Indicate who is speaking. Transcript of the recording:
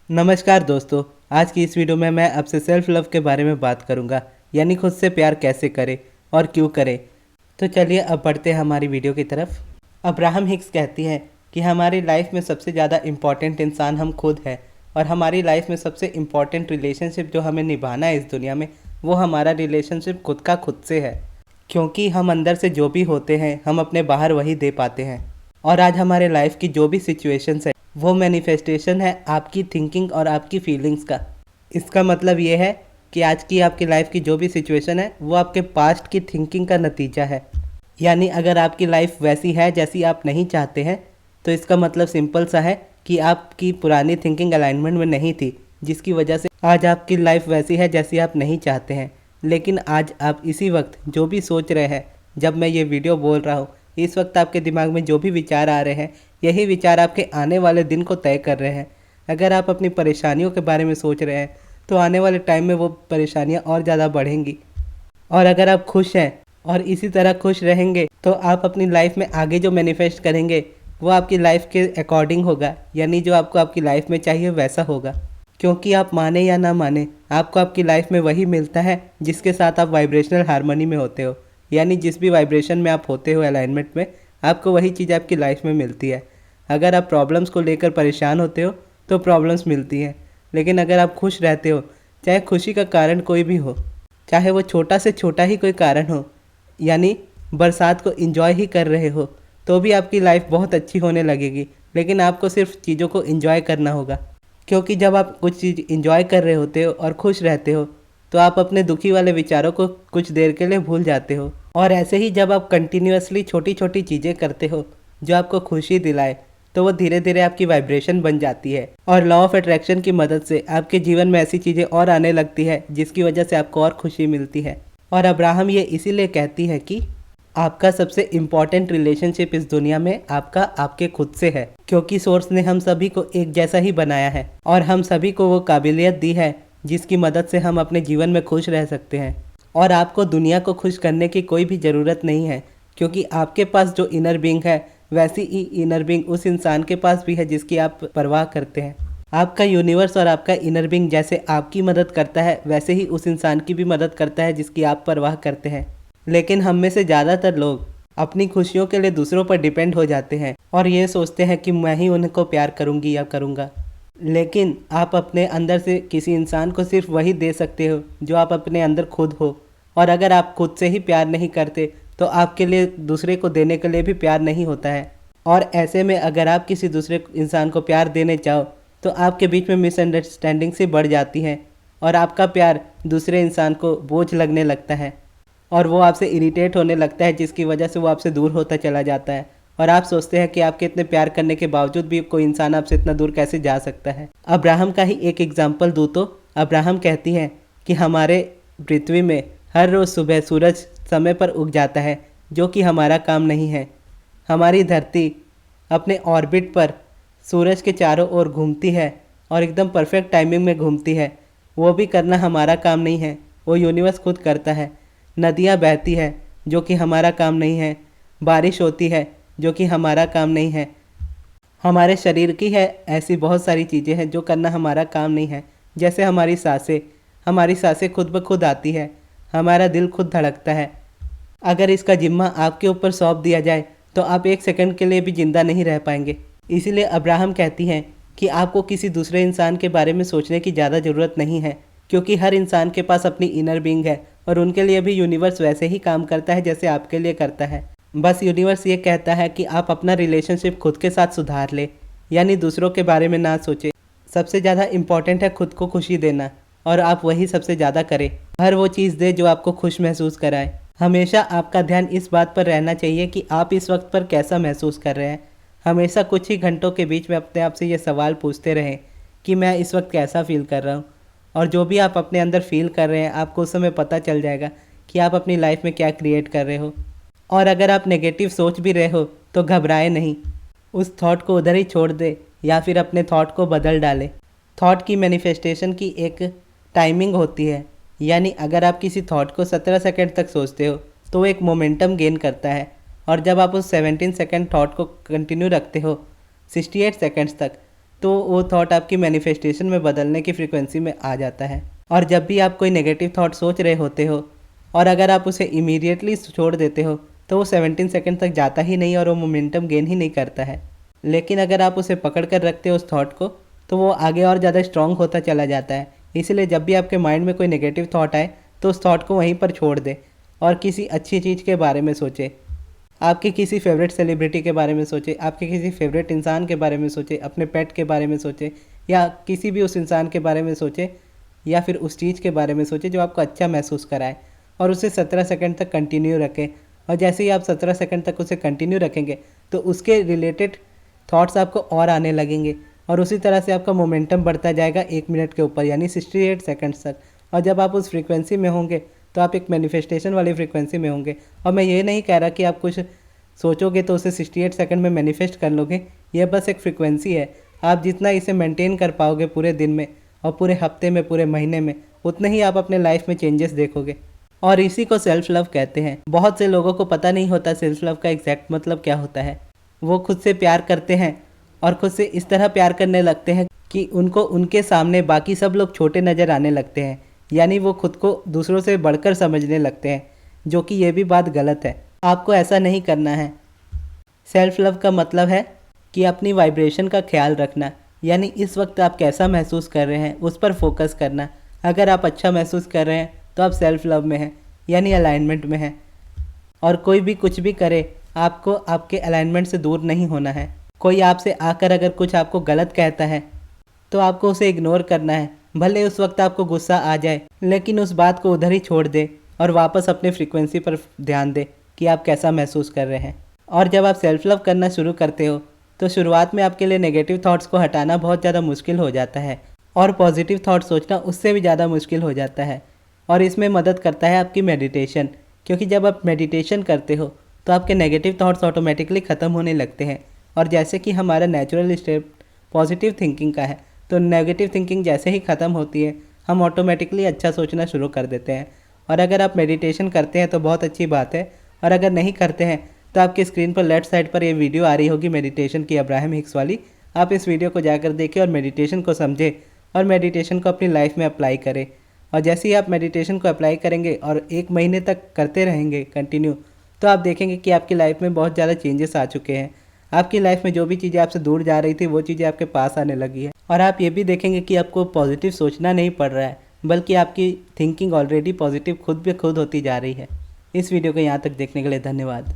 Speaker 1: नमस्कार दोस्तों। आज की इस वीडियो में मैं आपसे सेल्फ लव के बारे में बात करूंगा, यानी खुद से प्यार कैसे करें और क्यों करें। तो चलिए अब बढ़ते हैं हमारी वीडियो की तरफ। अब्राहम हिक्स कहती हैं कि हमारी लाइफ में सबसे ज़्यादा इम्पॉर्टेंट इंसान हम खुद हैं और हमारी लाइफ में सबसे इम्पॉर्टेंट रिलेशनशिप जो हमें निभाना है इस दुनिया में, वो हमारा रिलेशनशिप खुद से है। क्योंकि हम अंदर से जो भी होते हैं हम अपने बाहर वही दे पाते हैं। और आज हमारे लाइफ की जो भी सिचुएशंस है वो मैनिफेस्टेशन है आपकी थिंकिंग और आपकी फीलिंग्स का। इसका मतलब ये है कि आज की आपकी लाइफ की जो भी सिचुएशन है वो आपके पास्ट की थिंकिंग का नतीजा है। यानी अगर आपकी लाइफ वैसी है जैसी आप नहीं चाहते हैं तो इसका मतलब सिंपल सा है कि आपकी पुरानी थिंकिंग अलाइनमेंट में नहीं थी, जिसकी वजह से आज आपकी लाइफ वैसी है जैसी आप नहीं चाहते हैं। लेकिन आज आप इसी वक्त जो भी सोच रहे हैं, जब मैं ये वीडियो बोल रहा हूँ इस वक्त आपके दिमाग में जो भी विचार आ रहे हैं, यही विचार आपके आने वाले दिन को तय कर रहे हैं। अगर आप अपनी परेशानियों के बारे में सोच रहे हैं तो आने वाले टाइम में वो परेशानियां और ज़्यादा बढ़ेंगी। और अगर आप खुश हैं और इसी तरह खुश रहेंगे तो आप अपनी लाइफ में आगे जो मैनिफेस्ट करेंगे वो आपकी लाइफ के अकॉर्डिंग होगा, यानी जो आपको आपकी लाइफ में चाहिए वैसा होगा। क्योंकि आप माने या ना माने, आपको आपकी लाइफ में वही मिलता है जिसके साथ आप वाइब्रेशनल हार्मनी में होते हो। यानी जिस भी वाइब्रेशन में आप होते हो अलाइनमेंट में, आपको वही चीज़ आपकी लाइफ में मिलती है। अगर आप प्रॉब्लम्स को लेकर परेशान होते हो तो प्रॉब्लम्स मिलती हैं, लेकिन अगर आप खुश रहते हो, चाहे खुशी का कारण कोई भी हो, चाहे वो छोटा से छोटा ही कोई कारण हो, यानी बरसात को इंजॉय ही कर रहे हो, तो भी आपकी लाइफ बहुत अच्छी होने लगेगी। लेकिन आपको सिर्फ चीज़ों को इंजॉय करना होगा। क्योंकि जब आप कुछ चीज़ इंजॉय कर रहे होते हो और खुश रहते हो तो आप अपने दुखी वाले विचारों को कुछ देर के लिए भूल जाते हो। और ऐसे ही जब आप कंटिन्यूअसली छोटी छोटी चीज़ें करते हो जो आपको खुशी दिलाए, तो वो धीरे धीरे आपकी वाइब्रेशन बन जाती है और लॉ ऑफ अट्रैक्शन की मदद से आपके जीवन में ऐसी चीज़ें और आने लगती है जिसकी वजह से आपको और खुशी मिलती है। और अब्राहम ये इसीलिए कहती है कि आपका सबसे इम्पॉर्टेंट रिलेशनशिप इस दुनिया में आपका आपके खुद से है। क्योंकि सोर्स ने हम सभी को एक जैसा ही बनाया है और हम सभी को वो काबिलियत दी है जिसकी मदद से हम अपने जीवन में खुश रह सकते हैं। और आपको दुनिया को खुश करने की कोई भी ज़रूरत नहीं है, क्योंकि आपके पास जो इनर बीइंग है वैसी ही इनर बीइंग उस इंसान के पास भी है जिसकी आप परवाह करते हैं। आपका यूनिवर्स और आपका इनर बीइंग जैसे आपकी मदद करता है वैसे ही उस इंसान की भी मदद करता है जिसकी आप परवाह करते हैं। लेकिन हम में से ज़्यादातर लोग अपनी खुशियों के लिए दूसरों पर डिपेंड हो जाते हैं और ये सोचते हैं कि मैं ही उनको प्यार करूंगी या करूंगा। लेकिन आप अपने अंदर से किसी इंसान को सिर्फ वही दे सकते हो जो आप अपने अंदर खुद हो। और अगर आप खुद से ही प्यार नहीं करते तो आपके लिए दूसरे को देने के लिए भी प्यार नहीं होता है। और ऐसे में अगर आप किसी दूसरे इंसान को प्यार देने चाहो तो आपके बीच में मिसअंडरस्टैंडिंग से बढ़ जाती है और आपका प्यार दूसरे इंसान को बोझ लगने लगता है और वो आपसे इरिटेट होने लगता है, जिसकी वजह से वो आपसे दूर होता चला जाता है। और आप सोचते हैं कि आपके इतने प्यार करने के बावजूद भी कोई इंसान आपसे इतना दूर कैसे जा सकता है। अब्राहम का ही एक एग्जाम्पल दूँ तो अब्राहम कहती हैं कि हमारे पृथ्वी में हर रोज़ सुबह सूरज समय पर उग जाता है, जो कि हमारा काम नहीं है। हमारी धरती अपने ऑर्बिट पर सूरज के चारों ओर घूमती है और एकदम परफेक्ट टाइमिंग में घूमती है। वो भी करना हमारा काम नहीं है, वो यूनिवर्स खुद करता है। नदियाँ बहती है जो कि हमारा काम नहीं है। बारिश होती है जो कि हमारा काम नहीं है। हमारे शरीर की है ऐसी बहुत सारी चीज़ें हैं जो करना हमारा काम नहीं है। जैसे हमारी सांसें खुद ब खुद आती है, हमारा दिल खुद धड़कता है। अगर इसका जिम्मा आपके ऊपर सौंप दिया जाए तो आप एक सेकंड के लिए भी ज़िंदा नहीं रह पाएंगे। इसीलिए अब्राहम कहती हैं कि आपको किसी दूसरे इंसान के बारे में सोचने की ज़्यादा ज़रूरत नहीं है, क्योंकि हर इंसान के पास अपनी इनर बीइंग है और उनके लिए भी यूनिवर्स वैसे ही काम करता है जैसे आपके लिए करता है। बस यूनिवर्स ये कहता है कि आप अपना रिलेशनशिप खुद के साथ सुधार ले, यानी दूसरों के बारे में ना सोचें। सबसे ज़्यादा इम्पॉर्टेंट है खुद को खुशी देना और आप वही सबसे ज़्यादा करें। हर वो चीज़ दे जो आपको खुश महसूस कराए। हमेशा आपका ध्यान इस बात पर रहना चाहिए कि आप इस वक्त पर कैसा महसूस कर रहे हैं। हमेशा कुछ ही घंटों के बीच में अपने आप से ये सवाल पूछते रहें कि मैं इस वक्त कैसा फील कर रहा हूँ। और जो भी आप अपने अंदर फील कर रहे हैं आपको उस समय पता चल जाएगा कि आप अपनी लाइफ में क्या क्रिएट कर रहे हो। और अगर आप नेगेटिव सोच भी रहे हो तो घबराए नहीं, उस थॉट को उधर ही छोड़ दे या फिर अपने थॉट को बदल डाले। थॉट की मैनिफेस्टेशन की एक टाइमिंग होती है, यानी अगर आप किसी थॉट को 17 सेकंड तक सोचते हो तो वो एक मोमेंटम गेन करता है, और जब आप उस 17 सेकंड थॉट को कंटिन्यू रखते हो 68 सेकंड्स तक, तो वो थॉट आपकी मैनिफेस्टेशन में बदलने की फ्रीक्वेंसी में आ जाता है। और जब भी आप कोई नेगेटिव थॉट सोच रहे होते हो और अगर आप उसे इमीडिएटली छोड़ देते हो तो वो 17 सेकंड तक जाता ही नहीं और वो मोमेंटम गेन ही नहीं करता है। लेकिन अगर आप उसे पकड़ कर रखते हो उस थॉट को तो वो आगे और ज़्यादा स्ट्रॉन्ग होता चला जाता है। इसलिए जब भी आपके माइंड में कोई नेगेटिव थॉट आए तो उस थॉट को वहीं पर छोड़ दे और किसी अच्छी चीज़ के बारे में सोचे। आपके किसी फेवरेट सेलिब्रिटी के बारे में सोचे, आपके किसी फेवरेट इंसान के बारे में सोचे, अपने पेट के बारे में सोचे या किसी भी उस इंसान के बारे में सोचे या फिर उस चीज़ के बारे में सोचे जो आपको अच्छा महसूस कराए और उसे 17 सेकंड तक कंटिन्यू रखें। और जैसे ही आप 17 सेकंड तक उसे कंटिन्यू रखेंगे तो उसके रिलेटेड थॉट्स आपको और आने लगेंगे और उसी तरह से आपका मोमेंटम बढ़ता जाएगा 1 मिनट के ऊपर यानी 68 सेकंड्स तक। और जब आप उस फ्रीक्वेंसी में होंगे तो आप एक मैनिफेस्टेशन वाली फ्रीक्वेंसी में होंगे। और मैं ये नहीं कह रहा कि आप कुछ सोचोगे तो उसे 68 सेकंड में मैनिफेस्ट कर लोगे, यह बस एक फ्रीक्वेंसी है। आप जितना इसे मेंटेन कर पाओगे पूरे दिन में और पूरे हफ्ते में, पूरे महीने में, उतने ही आप अपने लाइफ में चेंजेस देखोगे। और इसी को सेल्फ लव कहते हैं। बहुत से लोगों को पता नहीं होता सेल्फ लव का एग्जैक्ट मतलब क्या होता है। वो खुद से प्यार करते हैं और खुद से इस तरह प्यार करने लगते हैं कि उनको उनके सामने बाकी सब लोग छोटे नज़र आने लगते हैं, यानी वो खुद को दूसरों से बढ़कर समझने लगते हैं, जो कि ये भी बात गलत है। आपको ऐसा नहीं करना है। सेल्फ लव का मतलब है कि अपनी वाइब्रेशन का ख्याल रखना, यानी इस वक्त आप कैसा महसूस कर रहे हैं उस पर फोकस करना। अगर आप अच्छा महसूस कर रहे हैं तो आप सेल्फ लव में हैं, यानी अलाइनमेंट में हैं। और कोई भी कुछ भी करे आपको आपके अलाइनमेंट से दूर नहीं होना है। कोई आपसे आकर अगर कुछ आपको गलत कहता है तो आपको उसे इग्नोर करना है। भले उस वक्त आपको गुस्सा आ जाए लेकिन उस बात को उधर ही छोड़ दे और वापस अपने फ्रीक्वेंसी पर ध्यान दे कि आप कैसा महसूस कर रहे हैं। और जब आप सेल्फ लव करना शुरू करते हो तो शुरुआत में आपके लिए नेगेटिव थॉट्स को हटाना बहुत ज़्यादा मुश्किल हो जाता है और पॉजिटिव थॉट सोचना उससे भी ज़्यादा मुश्किल हो जाता है। और इसमें मदद करता है आपकी मेडिटेशन, क्योंकि जब आप मेडिटेशन करते हो तो आपके नेगेटिव थॉट्स ऑटोमेटिकली ख़त्म होने लगते हैं। और जैसे कि हमारा नेचुरल स्टेट पॉजिटिव थिंकिंग का है तो नेगेटिव थिंकिंग जैसे ही ख़त्म होती है हम ऑटोमेटिकली अच्छा सोचना शुरू कर देते हैं। और अगर आप मेडिटेशन करते हैं तो बहुत अच्छी बात है, और अगर नहीं करते हैं तो आपकी स्क्रीन पर लेफ्ट साइड पर ये वीडियो आ रही होगी मेडिटेशन की, अब्राहम हिक्स वाली। आप इस वीडियो को जाकर देखें और मेडिटेशन को समझें और मेडिटेशन को अपनी लाइफ में अप्लाई करें। और जैसे ही आप मेडिटेशन को अप्लाई करेंगे और 1 महीने तक करते रहेंगे कंटिन्यू, तो आप देखेंगे कि आपकी लाइफ में बहुत ज़्यादा चेंजेस आ चुके हैं। आपकी लाइफ में जो भी चीज़ें आपसे दूर जा रही थी वो चीज़ें आपके पास आने लगी है। और आप ये भी देखेंगे कि आपको पॉजिटिव सोचना नहीं पड़ रहा है, बल्कि आपकी थिंकिंग ऑलरेडी पॉजिटिव खुद ब खुद होती जा रही है। इस वीडियो को यहाँ तक देखने के लिए धन्यवाद।